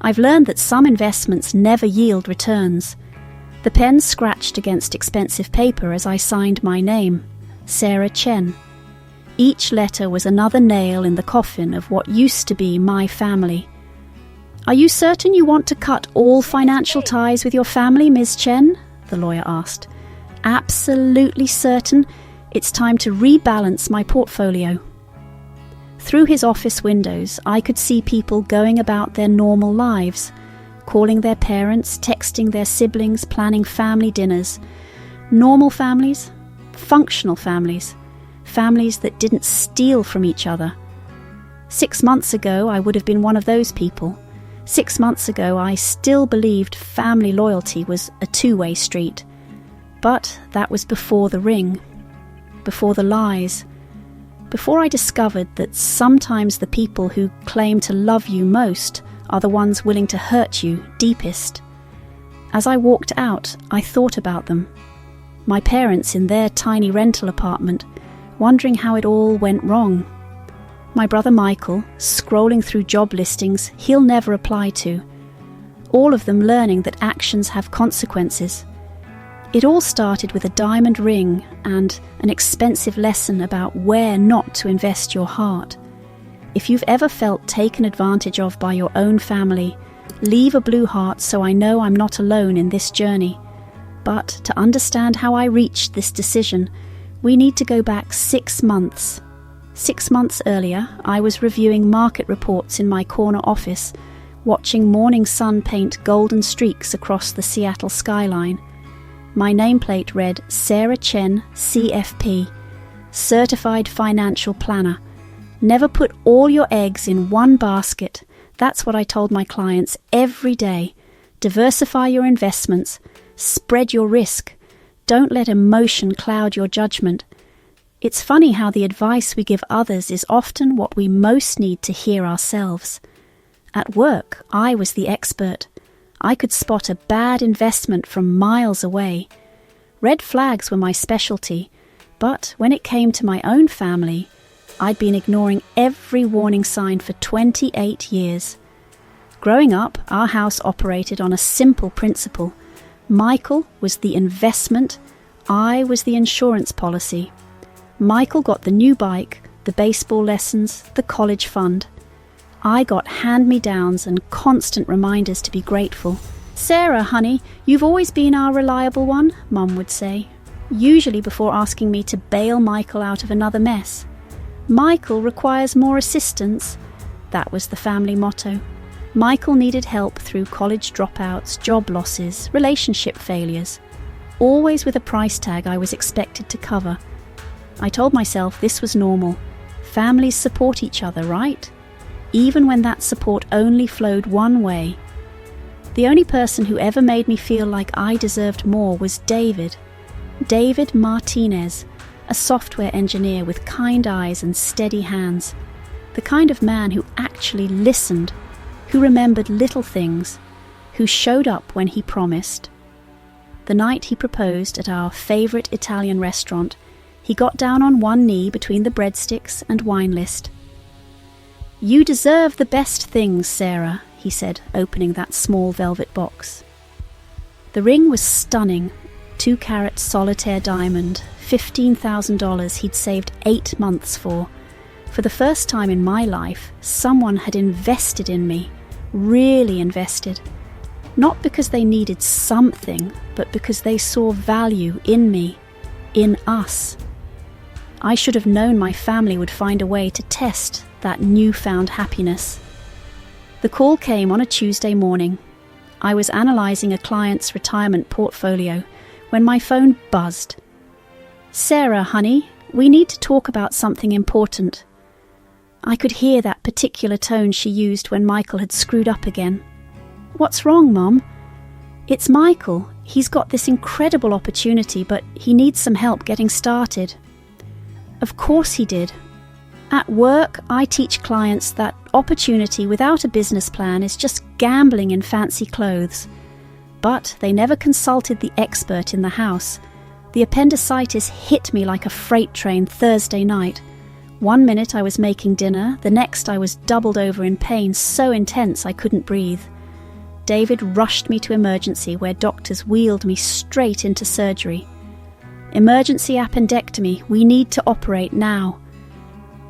I've learned that some investments never yield returns. The pen scratched against expensive paper as I signed my name, Sarah Chen. Each letter was another nail in the coffin of what used to be my family. "Are you certain you want to cut all financial ties with your family, Ms. Chen?" the lawyer asked. "Absolutely certain. It's time to rebalance my portfolio." Through his office windows, I could see people going about their normal lives, calling their parents, texting their siblings, planning family dinners. Normal families, functional families, families that didn't steal from each other. 6 months ago, I would have been one of those people. 6 months ago, I still believed family loyalty was a two-way street. But that was before the ring, before the lies, before I discovered that sometimes the people who claim to love you most are the ones willing to hurt you deepest. As I walked out, I thought about them. My parents in their tiny rental apartment, wondering how it all went wrong. My brother Michael, scrolling through job listings he'll never apply to. All of them learning that actions have consequences. It all started with a diamond ring and an expensive lesson about where not to invest your heart. If you've ever felt taken advantage of by your own family, leave a blue heart so I know I'm not alone in this journey. But to understand how I reached this decision, we need to go back 6 months. 6 months earlier, I was reviewing market reports in my corner office, watching morning sun paint golden streaks across the Seattle skyline. My nameplate read Sarah Chen, CFP, Certified Financial Planner. Never put all your eggs in one basket. That's what I told my clients every day. Diversify your investments. Spread your risk. Don't let emotion cloud your judgment. It's funny how the advice we give others is often what we most need to hear ourselves. At work, I was the expert. I could spot a bad investment from miles away. Red flags were my specialty, but when it came to my own family, I'd been ignoring every warning sign for 28 years. Growing up, our house operated on a simple principle. Michael was the investment, I was the insurance policy. Michael got the new bike, the baseball lessons, the college fund. I got hand-me-downs and constant reminders to be grateful. "Sarah, honey, you've always been our reliable one," Mum would say, usually before asking me to bail Michael out of another mess. "Michael requires more assistance." That was the family motto. Michael needed help through college dropouts, job losses, relationship failures, always with a price tag I was expected to cover. I told myself this was normal. Families support each other, right? Even when that support only flowed one way. The only person who ever made me feel like I deserved more was David. David Martinez, a software engineer with kind eyes and steady hands. The kind of man who actually listened, who remembered little things, who showed up when he promised. The night he proposed at our favourite Italian restaurant, he got down on one knee between the breadsticks and wine list. "You deserve the best things, Sarah," he said, opening that small velvet box. The ring was stunning, 2-carat solitaire diamond, $15,000 he'd saved 8 months for. For the first time in my life, someone had invested in me, really invested. Not because they needed something, but because they saw value in me, in us. I should have known my family would find a way to test that newfound happiness. The call came on a Tuesday morning. I was analysing a client's retirement portfolio when my phone buzzed. "Sarah, honey, we need to talk about something important." I could hear that particular tone she used when Michael had screwed up again. "What's wrong, Mom?" "It's Michael. He's got this incredible opportunity, but he needs some help getting started." Of course he did. At work, I teach clients that opportunity without a business plan is just gambling in fancy clothes. But they never consulted the expert in the house. The appendicitis hit me like a freight train Thursday night. One minute I was making dinner, the next I was doubled over in pain so intense I couldn't breathe. David rushed me to emergency, where doctors wheeled me straight into surgery. Emergency appendectomy, we need to operate now.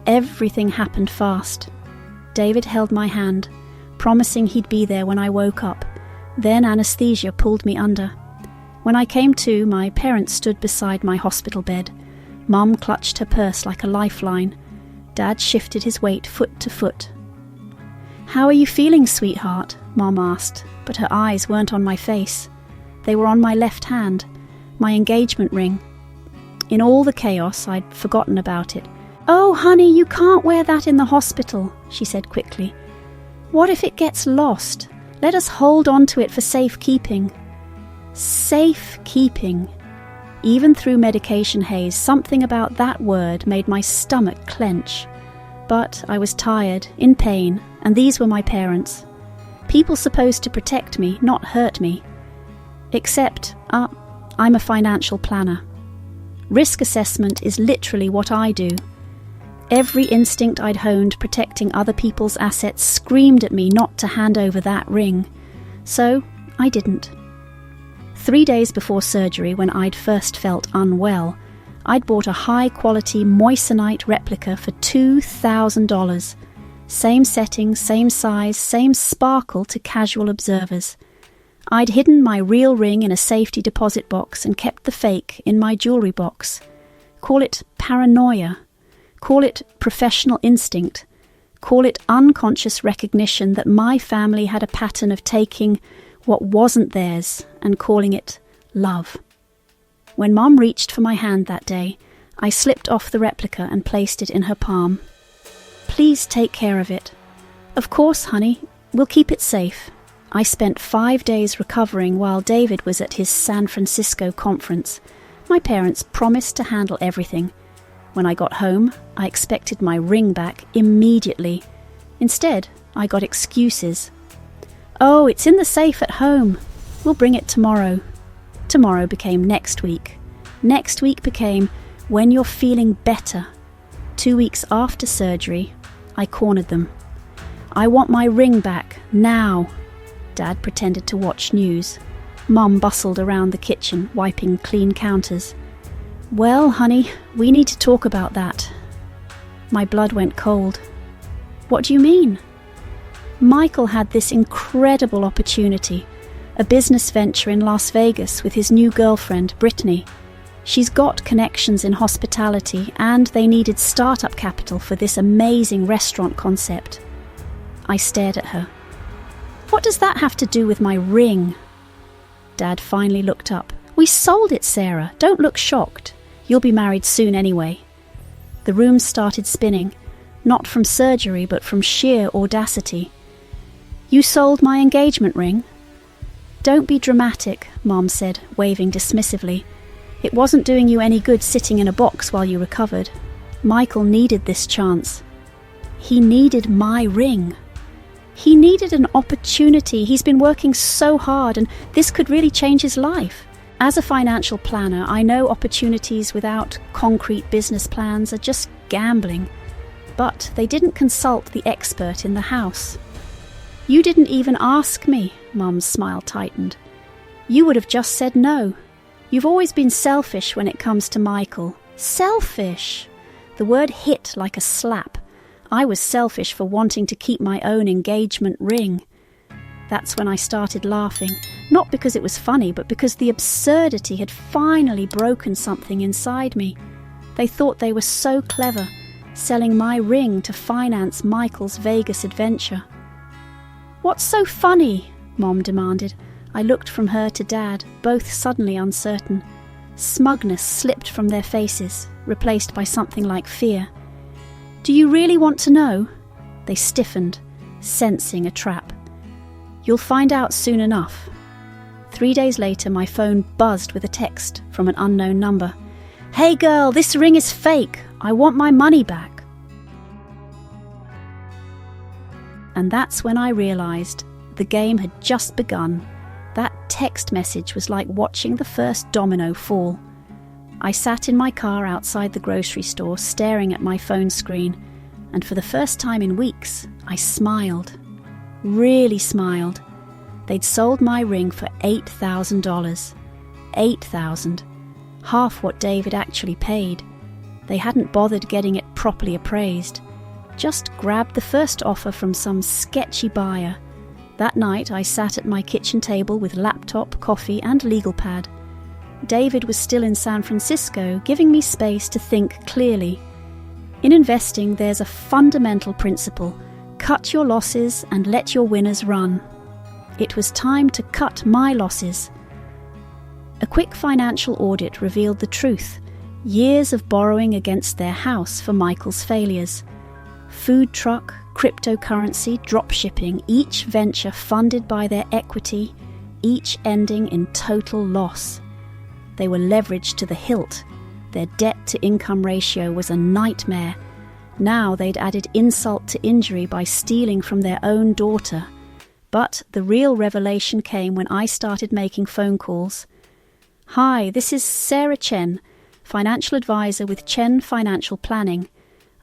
Everything happened fast. David held my hand, promising he'd be there when I woke up. Then anaesthesia pulled me under. When I came to, my parents stood beside my hospital bed. Mum clutched her purse like a lifeline. Dad shifted his weight foot to foot. "How are you feeling, sweetheart?" Mum asked, but her eyes weren't on my face. They were on my left hand, my engagement ring. In all the chaos, I'd forgotten about it. "Oh, honey, you can't wear that in the hospital," she said quickly. "What if it gets lost? Let us hold on to it for safekeeping." Safekeeping. Even through medication haze, something about that word made my stomach clench. But I was tired, in pain, and these were my parents. People supposed to protect me, not hurt me. Except, I'm a financial planner. Risk assessment is literally what I do. Every instinct I'd honed protecting other people's assets screamed at me not to hand over that ring. So I didn't. 3 days before surgery, when I'd first felt unwell, I'd bought a high-quality moissanite replica for $2,000. Same setting, same size, same sparkle to casual observers. I'd hidden my real ring in a safety deposit box and kept the fake in my jewellery box. Call it paranoia. Call it professional instinct. Call it unconscious recognition that my family had a pattern of taking what wasn't theirs and calling it love. When Mum reached for my hand that day, I slipped off the replica and placed it in her palm. "Please take care of it." "Of course, honey. We'll keep it safe." I spent 5 days recovering while David was at his San Francisco conference. My parents promised to handle everything. When I got home, I expected my ring back immediately. Instead, I got excuses. "Oh, it's in the safe at home. We'll bring it tomorrow." Tomorrow became next week. Next week became when you're feeling better. 2 weeks after surgery, I cornered them. "I want my ring back, now." Dad pretended to watch news. Mum bustled around the kitchen, wiping clean counters. "Well, honey, we need to talk about that." My blood went cold. "What do you mean?" Michael had this incredible opportunity, a business venture in Las Vegas with his new girlfriend, Brittany. She's got connections in hospitality, and they needed startup capital for this amazing restaurant concept. I stared at her. "What does that have to do with my ring?" Dad finally looked up. "We sold it, Sarah. Don't look shocked. You'll be married soon anyway." The room started spinning, not from surgery but from sheer audacity. "You sold my engagement ring?" "Don't be dramatic," Mom said, waving dismissively. "It wasn't doing you any good sitting in a box while you recovered. Michael needed this chance. He needed my ring. He needed an opportunity. He's been working so hard, and this could really change his life. As a financial planner, I know opportunities without concrete business plans are just gambling. But they didn't consult the expert in the house. "You didn't even ask me," Mum's smile tightened. "You would have just said no. You've always been selfish when it comes to Michael." Selfish! The word hit like a slap. I was selfish for wanting to keep my own engagement ring. That's when I started laughing, not because it was funny, but because the absurdity had finally broken something inside me. They thought they were so clever, selling my ring to finance Michael's Vegas adventure. "What's so funny?" Mom demanded. I looked from her to Dad, both suddenly uncertain. Smugness slipped from their faces, replaced by something like fear. "Do you really want to know?" They stiffened, sensing a trap. "You'll find out soon enough." 3 days later, my phone buzzed with a text from an unknown number. "Hey girl, this ring is fake. I want my money back." And that's when I realised the game had just begun. That text message was like watching the first domino fall. I sat in my car outside the grocery store, staring at my phone screen, and for the first time in weeks, I smiled. Really smiled. They'd sold my ring for $8,000. $8,000. Half what David actually paid. They hadn't bothered getting it properly appraised. Just grabbed the first offer from some sketchy buyer. That night I sat at my kitchen table with laptop, coffee and legal pad. David was still in San Francisco, giving me space to think clearly. In investing, there's a fundamental principle: cut your losses and let your winners run. It was time to cut my losses. A quick financial audit revealed the truth: years of borrowing against their house for Michael's failures. Food truck, cryptocurrency, dropshipping, each venture funded by their equity, each ending in total loss. They were leveraged to the hilt. Their debt-to-income ratio was a nightmare. Now they'd added insult to injury by stealing from their own daughter. But the real revelation came when I started making phone calls. "Hi, this is Sarah Chen, financial advisor with Chen Financial Planning.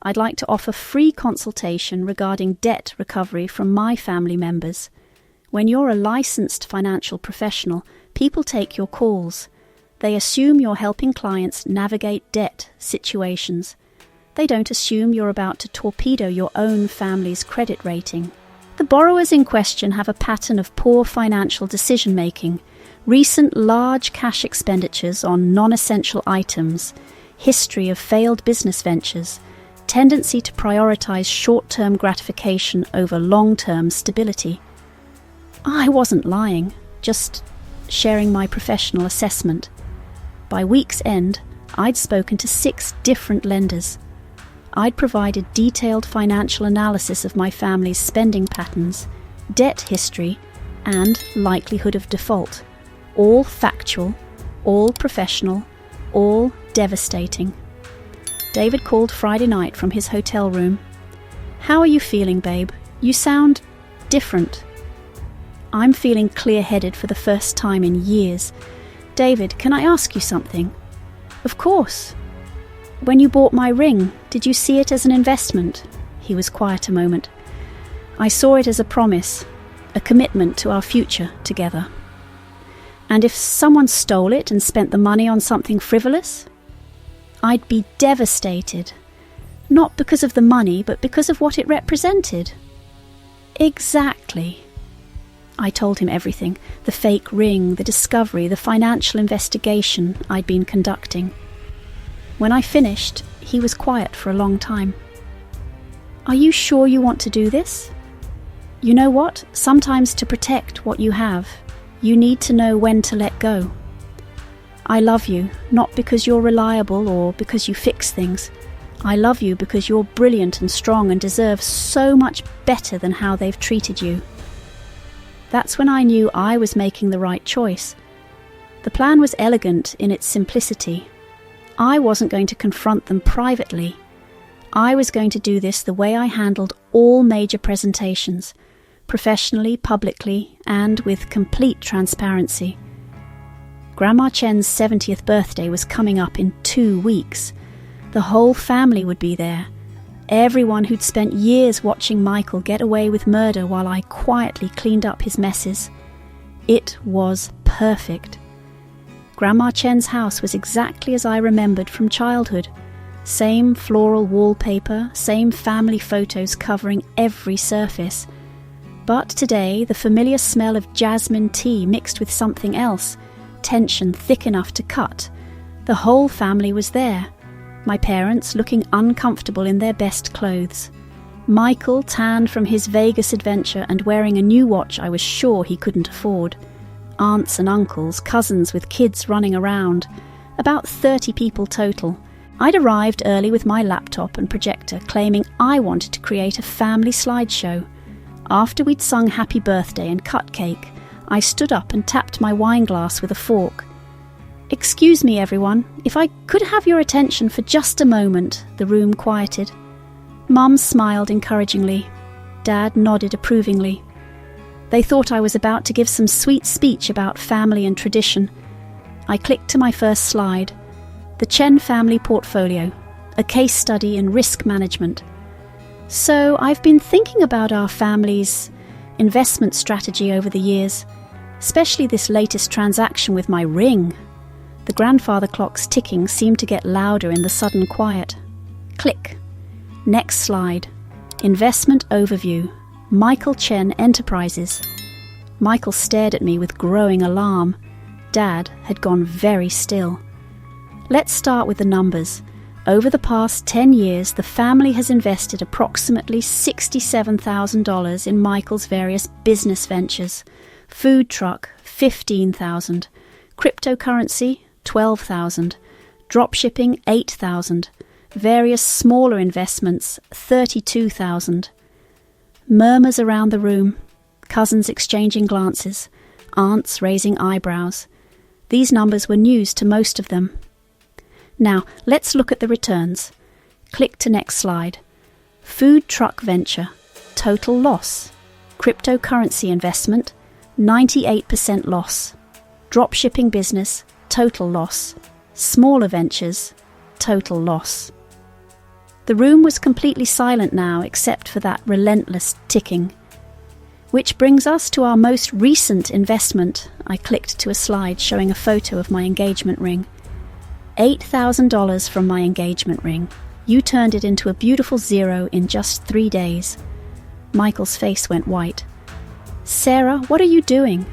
I'd like to offer free consultation regarding debt recovery from my family members. When you're a licensed financial professional, people take your calls. They assume you're helping clients navigate debt situations. They don't assume you're about to torpedo your own family's credit rating. The borrowers in question have a pattern of poor financial decision-making, recent large cash expenditures on non-essential items, history of failed business ventures, tendency to prioritize short-term gratification over long-term stability." I wasn't lying, just sharing my professional assessment. By week's end, I'd spoken to 6 different lenders. I'd provided detailed financial analysis of my family's spending patterns, debt history, and likelihood of default. All factual, all professional, all devastating. David called Friday night from his hotel room. "How are you feeling, babe? You sound different." "I'm feeling clear-headed for the first time in years. David, can I ask you something?" "Of course." "When you bought my ring, did you see it as an investment?" He was quiet a moment. "I saw it as a promise, a commitment to our future together." "And if someone stole it and spent the money on something frivolous?" "I'd be devastated. Not because of the money, but because of what it represented." "Exactly." I told him everything: the fake ring, the discovery, the financial investigation I'd been conducting. When I finished, he was quiet for a long time. "Are you sure you want to do this? You know what? Sometimes to protect what you have, you need to know when to let go. I love you, not because you're reliable or because you fix things. I love you because you're brilliant and strong and deserve so much better than how they've treated you." That's when I knew I was making the right choice. The plan was elegant in its simplicity. I wasn't going to confront them privately. I was going to do this the way I handled all major presentations, professionally, publicly, and with complete transparency. Grandma Chen's 70th birthday was coming up in 2 weeks. The whole family would be there. Everyone who'd spent years watching Michael get away with murder while I quietly cleaned up his messes. It was perfect. Grandma Chen's house was exactly as I remembered from childhood. Same floral wallpaper, same family photos covering every surface. But today, the familiar smell of jasmine tea mixed with something else, tension thick enough to cut. The whole family was there. My parents looking uncomfortable in their best clothes. Michael tanned from his Vegas adventure and wearing a new watch I was sure he couldn't afford. Aunts and uncles, cousins with kids running around. About 30 people total. I'd arrived early with my laptop and projector, claiming I wanted to create a family slideshow. After we'd sung happy birthday and cut cake, I stood up and tapped my wine glass with a fork. "Excuse me, everyone, if I could have your attention for just a moment," the room quieted. Mum smiled encouragingly. Dad nodded approvingly. They thought I was about to give some sweet speech about family and tradition. I clicked to my first slide. The Chen family portfolio, a case study in risk management. "So I've been thinking about our family's investment strategy over the years, especially this latest transaction with my ring. The grandfather clock's ticking seemed to get louder in the sudden quiet. Click. Next slide. Investment overview. Michael Chen Enterprises. Michael stared at me with growing alarm. Dad had gone very still. Let's start with the numbers. Over the past 10 years, the family has invested approximately $67,000 in Michael's various business ventures. Food truck, $15,000. Cryptocurrency, $12,000. Dropshipping, $8,000. Various smaller investments, $32,000. Murmurs around the room. Cousins exchanging glances. Aunts raising eyebrows. These numbers were news to most of them. Now, let's look at the returns. Click to next slide. Food truck venture, total loss. Cryptocurrency investment, 98% loss. Dropshipping business, total loss. Smaller ventures, total loss. The room was completely silent now except for that relentless ticking. Which brings us to our most recent investment. I clicked to a slide showing a photo of my engagement ring. $8,000 from my engagement ring. You turned it into a beautiful zero in just 3 days. Michael's face went white. Sarah, what are you doing?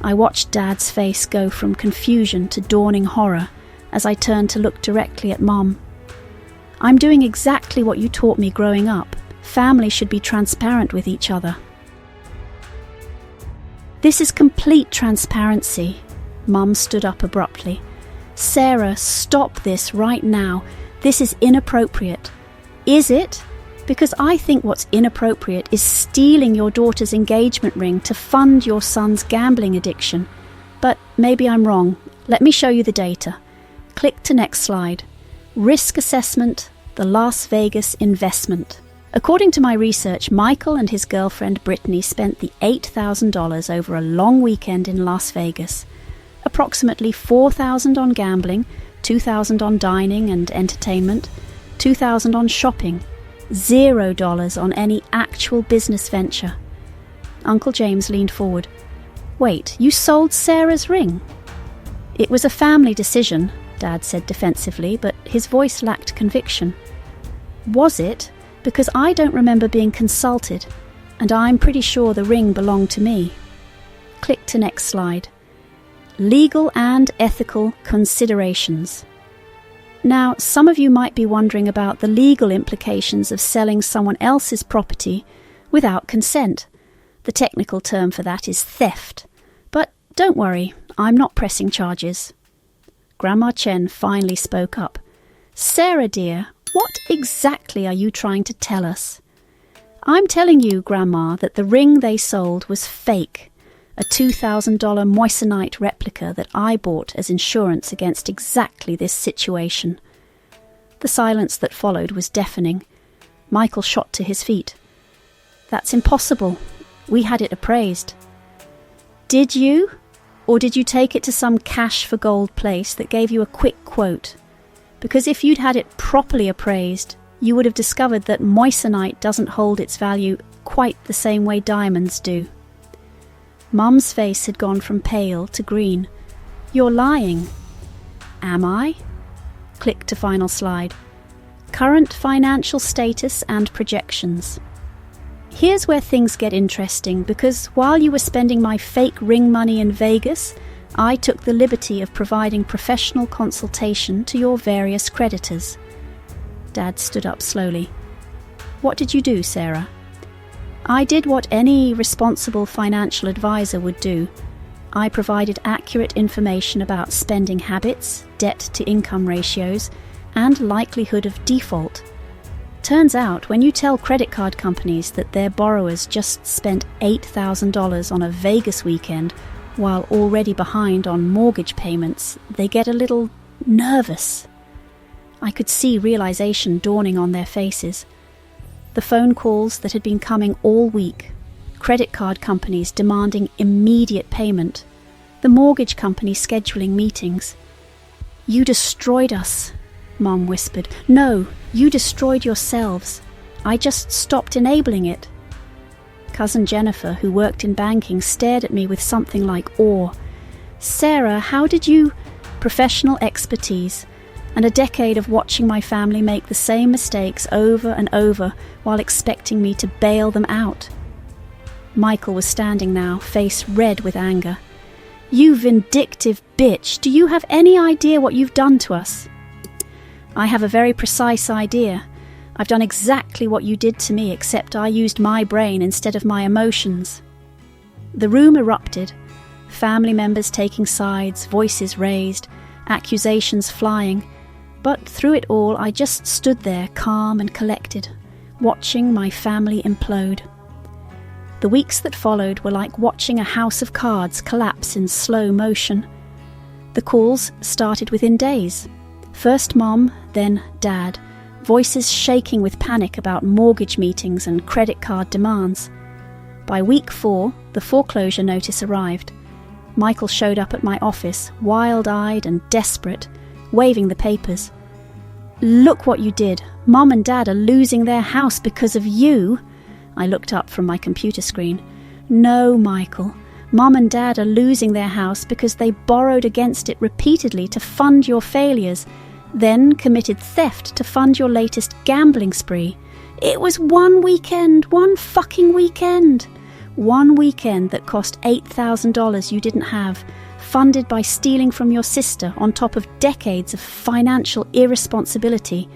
I watched Dad's face go from confusion to dawning horror as I turned to look directly at Mom. I'm doing exactly what you taught me growing up. Family should be transparent with each other. This is complete transparency. Mum stood up abruptly. Sarah, stop this right now. This is inappropriate. Is it? Because I think what's inappropriate is stealing your daughter's engagement ring to fund your son's gambling addiction. But maybe I'm wrong. Let me show you the data. Click to next slide. Risk assessment, the Las Vegas investment. According to my research, Michael and his girlfriend Brittany spent the $8,000 over a long weekend in Las Vegas. Approximately $4,000 on gambling, $2,000 on dining and entertainment, $2,000 on shopping, $0 on any actual business venture. Uncle James leaned forward. Wait, you sold Sarah's ring? It was a family decision, Dad said defensively, but his voice lacked conviction. Was it? Because I don't remember being consulted, and I'm pretty sure the ring belonged to me. Click to next slide. Legal and ethical considerations. Now, some of you might be wondering about the legal implications of selling someone else's property without consent. The technical term for that is theft. But don't worry, I'm not pressing charges. Grandma Chen finally spoke up. Sarah dear, what exactly are you trying to tell us? I'm telling you, Grandma, that the ring they sold was fake. A $2,000 moissanite replica that I bought as insurance against exactly this situation. The silence that followed was deafening. Michael shot to his feet. That's impossible. We had it appraised. Did you? Or did you take it to some cash-for-gold place that gave you a quick quote? Because if you'd had it properly appraised, you would have discovered that moissanite doesn't hold its value quite the same way diamonds do. Mum's face had gone from pale to green. You're lying. Am I? Click to final slide. Current financial status and projections. Here's where things get interesting, because while you were spending my fake ring money in Vegas, I took the liberty of providing professional consultation to your various creditors. Dad stood up slowly. What did you do, Sarah? I did what any responsible financial advisor would do. I provided accurate information about spending habits, debt-to-income ratios, and likelihood of default. Turns out, when you tell credit card companies that their borrowers just spent $8,000 on a Vegas weekend while already behind on mortgage payments, they get a little nervous. I could see realization dawning on their faces. The phone calls that had been coming all week, credit card companies demanding immediate payment, the mortgage company scheduling meetings. You destroyed us, Mum whispered. No, you destroyed yourselves. I just stopped enabling it. Cousin Jennifer, who worked in banking, stared at me with something like awe. "Sarah, how did you—" Professional expertise, and a decade of watching my family make the same mistakes over and over while expecting me to bail them out. Michael was standing now, face red with anger. "You vindictive bitch, do you have any idea what you've done to us?" "I have a very precise idea. I've done exactly what you did to me, except I used my brain instead of my emotions." The room erupted, family members taking sides, voices raised, accusations flying, but through it all I just stood there calm and collected, watching my family implode. The weeks that followed were like watching a house of cards collapse in slow motion. The calls started within days. First Mom, then Dad, voices shaking with panic about mortgage meetings and credit card demands. By week 4, the foreclosure notice arrived. Michael showed up at my office, wild-eyed and desperate, waving the papers. "Look what you did. Mom and Dad are losing their house because of you." I looked up from my computer screen. "No, Michael. Mom and Dad are losing their house because they borrowed against it repeatedly to fund your failures, then committed theft to fund your latest gambling spree. It was one weekend, one fucking weekend. One weekend that cost $8,000 you didn't have, funded by stealing from your sister on top of decades of financial irresponsibility."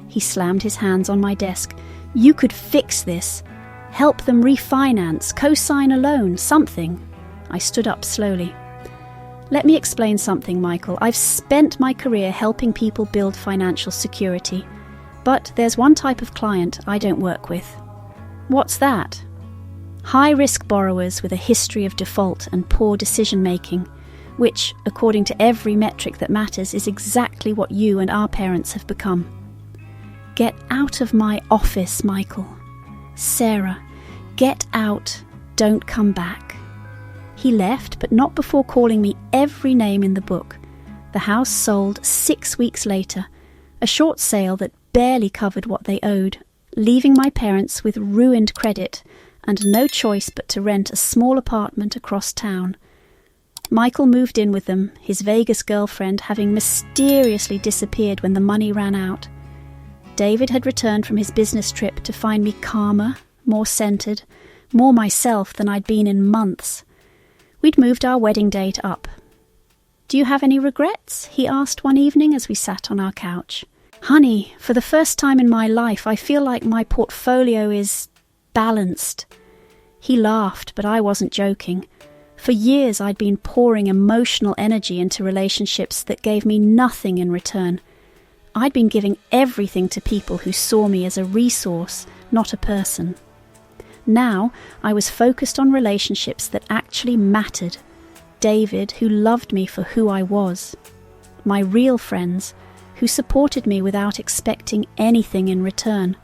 He slammed his hands on my desk. "You could fix this. Help them refinance, co-sign a loan, something." I stood up slowly. "Let me explain something, Michael. I've spent my career helping people build financial security. But there's one type of client I don't work with." "What's that?" "High-risk borrowers with a history of default and poor decision-making, which, according to every metric that matters, is exactly what you and our parents have become." "Get out of my office, Michael. Sarah, get out. Don't come back." He left, but not before calling me every name in the book. The house sold 6 weeks later, a short sale that barely covered what they owed, leaving my parents with ruined credit and no choice but to rent a small apartment across town. Michael moved in with them, his Vegas girlfriend having mysteriously disappeared when the money ran out. David had returned from his business trip to find me calmer, more centered, more myself than I'd been in months. We'd moved our wedding date up. "Do you have any regrets?" he asked one evening as we sat on our couch. "Honey, for the first time in my life, I feel like my portfolio is balanced." He laughed, but I wasn't joking. For years I'd been pouring emotional energy into relationships that gave me nothing in return. I'd been giving everything to people who saw me as a resource, not a person. Now I was focused on relationships that actually mattered. David, who loved me for who I was. My real friends, who supported me without expecting anything in return.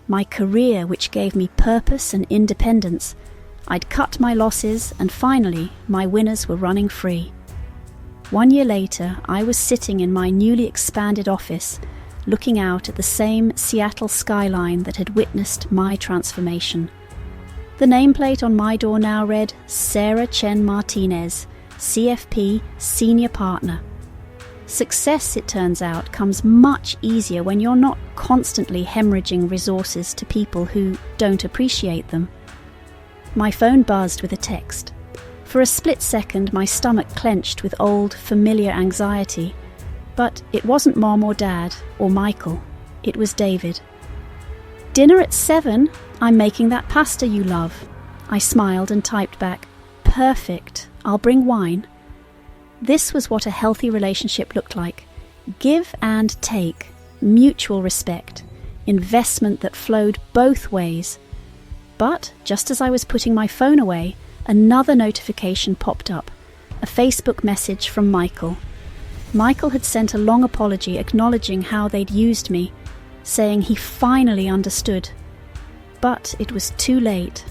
My career, which gave me purpose and independence. I'd cut my losses, and finally, my winners were running free. 1 year later, I was sitting in my newly expanded office, looking out at the same Seattle skyline that had witnessed my transformation. The nameplate on my door now read, Sarah Chen Martinez, CFP Senior Partner. Success, it turns out, comes much easier when you're not constantly hemorrhaging resources to people who don't appreciate them. My phone buzzed with a text. For a split second, my stomach clenched with old, familiar anxiety. But it wasn't Mom or Dad or Michael. It was David. "Dinner at 7? I'm making that pasta you love." I smiled and typed back, "Perfect. I'll bring wine." This was what a healthy relationship looked like. Give and take, mutual respect, investment that flowed both ways. But just as I was putting my phone away, another notification popped up, a Facebook message from Michael. Michael had sent a long apology acknowledging how they'd used me, saying he finally understood. But it was too late.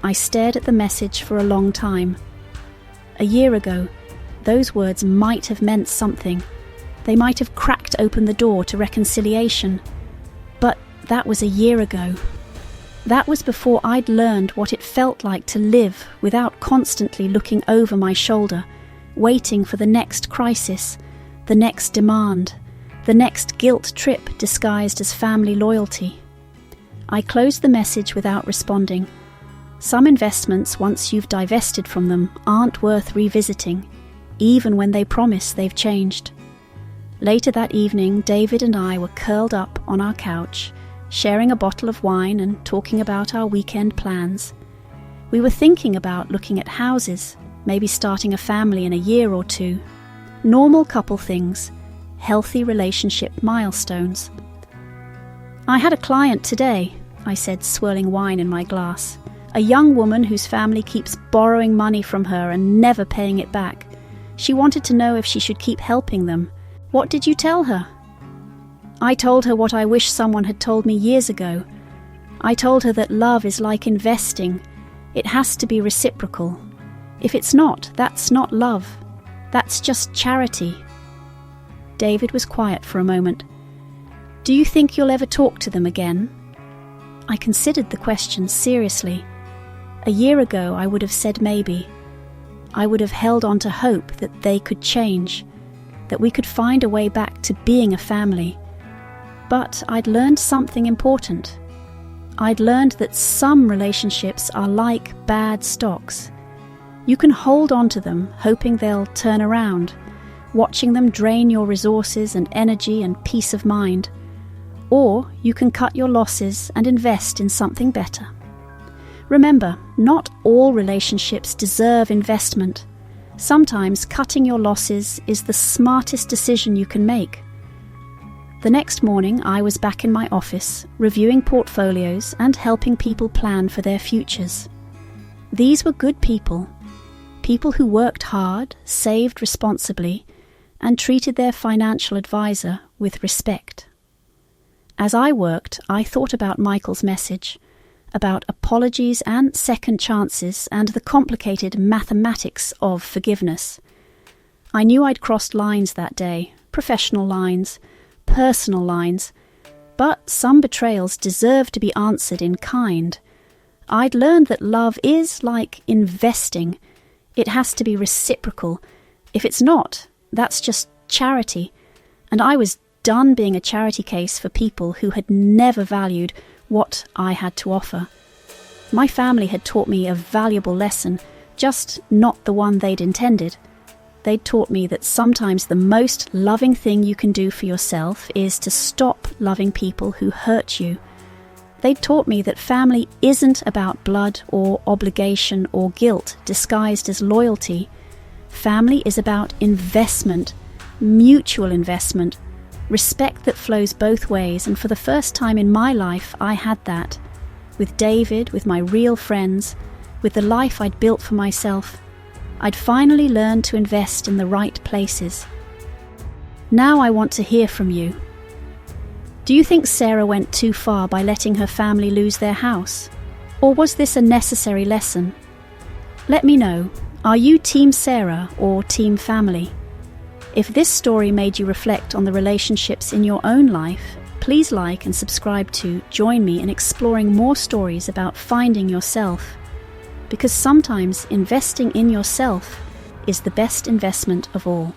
I stared at the message for a long time. A year ago, those words might have meant something. They might have cracked open the door to reconciliation. But that was a year ago. That was before I'd learned what it felt like to live without constantly looking over my shoulder, waiting for the next crisis, the next demand, the next guilt trip disguised as family loyalty. I closed the message without responding. Some investments, once you've divested from them, aren't worth revisiting, even when they promise they've changed. Later that evening, David and I were curled up on our couch, sharing a bottle of wine and talking about our weekend plans. We were thinking about looking at houses, maybe starting a family in a year or two. Normal couple things, healthy relationship milestones. "I had a client today," I said, swirling wine in my glass. "A young woman whose family keeps borrowing money from her and never paying it back. She wanted to know if she should keep helping them. What did you tell her?" I told her what I wish someone had told me years ago. I told her that love is like investing. It has to be reciprocal. If it's not, that's not love. That's just charity. David was quiet for a moment. "Do you think you'll ever talk to them again?" I considered the question seriously. A year ago I would have said maybe. I would have held on to hope that they could change, that we could find a way back to being a family. But I'd learned something important. I'd learned that some relationships are like bad stocks. You can hold on to them, hoping they'll turn around, watching them drain your resources and energy and peace of mind. Or you can cut your losses and invest in something better. Remember, not all relationships deserve investment. Sometimes cutting your losses is the smartest decision you can make. The next morning, I was back in my office, reviewing portfolios and helping people plan for their futures. These were good people who worked hard, saved responsibly, and treated their financial advisor with respect. As I worked, I thought about Michael's message, about apologies and second chances and the complicated mathematics of forgiveness. I knew I'd crossed lines that day, professional lines, personal lines, but some betrayals deserve to be answered in kind. I'd learned that love is like investing. It has to be reciprocal. If it's not, that's just charity. And I was done being a charity case for people who had never valued what I had to offer. My family had taught me a valuable lesson, just not the one they'd intended. They'd taught me that sometimes the most loving thing you can do for yourself is to stop loving people who hurt you. They'd taught me that family isn't about blood or obligation or guilt disguised as loyalty. Family is about investment, mutual investment, respect that flows both ways, and for the first time in my life I had that. With David, with my real friends, with the life I'd built for myself, I'd finally learned to invest in the right places. Now I want to hear from you. Do you think Sarah went too far by letting her family lose their house? Or was this a necessary lesson? Let me know. Are you Team Sarah or Team Family? If this story made you reflect on the relationships in your own life, please like and subscribe to join me in exploring more stories about finding yourself. Because sometimes investing in yourself is the best investment of all.